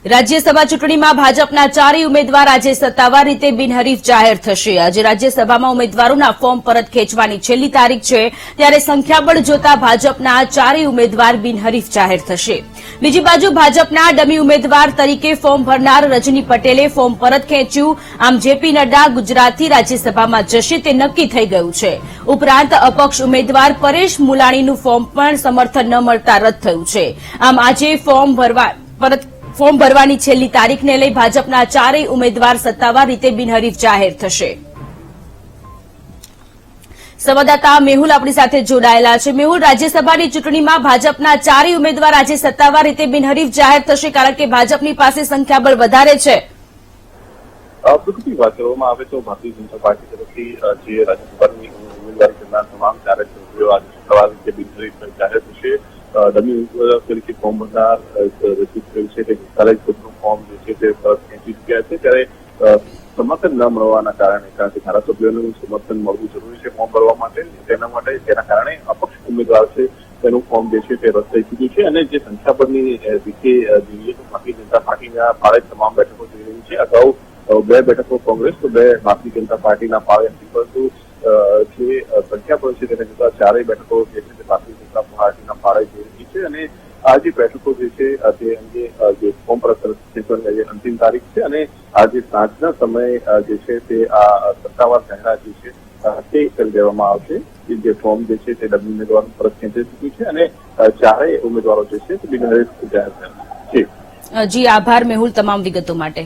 રાજ્યસભા ચૂંટણીમાં ભાજપના ચારેય ઉમેદવાર આજે સત્તાવાર રીતે બિનહરીફ જાહેર થશે। આજે રાજ્યસભામાં ઉમેદવારોના ફોર્મ પરત ખેંચવાની છેલ્લી તારીખ છે, ત્યારે સંખ્યાબળ જોતા ભાજપના ચારેય ઉમેદવાર બિનહરીફ જાહેર થશે। બીજી બાજુ ભાજપના ડમી ઉમેદવાર તરીકે ફોર્મ ભરનાર રજની પટેલે ફોર્મ પરત ખેંચ્યું। આમ જેપી નડ્ડા ગુજરાતથી રાજ્યસભામાં જશે તે નક્કી થઈ ગયું છે। ઉપરાંત અપક્ષ ઉમેદવાર પરેશ મુલાણીનું ફોર્મ પણ સમર્થન ન મળતા રદ થયું છે। આમ આજે ફોર્મ ભરવાની છેલ્લી તારીખને લઈ ભાજપના ચારેય ઉમેદવાર સત્તાવાર રીતે બિનહરીફ જાહેર થશે। સંવાદદાતા મેહુલ આપણી સાથે જોડાયેલા છે। મેહુલ, રાજ્યસભાની ચૂંટણીમાં ભાજપના ચારેય ઉમેદવાર આજે સત્તાવાર રીતે બિનહરીફ જાહેર થશે, કારણ કે ભાજપની પાસે સંખ્યાબળ વધારે છે। પ્રકૃતિ વાત કરવામાં આવે તો ભારતીય જનતા પાર્ટી તરફથી જે રાજ્યસભાની ઉમેદવારી કરનાર તમામ ચારે સભ્યો આજે સત્તાવાર રીતે બિનહરીફ જાહેર થશે। ડમી ઉમેદવાર તરીકે ફોર્મ ભરનાર રજૂ થયેલ છે તે ગઈકાલે પોતાનું ફોર્મ જે છે તે ખેંચી ચૂક્યા છે, ત્યારે સમર્થન ન મળવાના કારણે, કારણ કે ધારાસભ્યોનું સમર્થન મળવું જરૂરી છે ફોર્મ ભરવા માટે, તેના કારણે અપક્ષ ઉમેદવાર છે તેનું ફોર્મ જે છે તે રદ થઈ ચૂક્યું છે। અને જે સંખ્યાબળની રીતે જોઈએ તો ભારતીય જનતા પાર્ટીના ફાળે તમામ બેઠકો જઈ રહી છે। અગાઉ 2 બેઠકો કોંગ્રેસ તો 2 ભારતીય જનતા પાર્ટીના ફાળે હતી, પરંતુ જે સંખ્યાબળ છે તેને જોતા ચારેય બેઠકો જે છે તે ભારતીય જનતા પાર્ટીના ફાળે જઈ રહી છે। અને આ જે બેઠકો જે છે તે અંગે જે ફોર્મ પરત ખેંચવાની અંતિમ તારીખ છે, અને આજે સાંજના સમયે જે છે તે આ સત્તાવાર જાહેરાત જે છે તે કરી દેવામાં આવશે। જે ફોર્મ જે છે તે ડમી ઉમેદવાર પરત ખેંચાઈ ચૂક્યું છે અને ચારેય ઉમેદવારો જે છે તે બિનહરીફ જાહેર થયા છે। જી આભાર મેહુલ તમામ વિગતો માટે।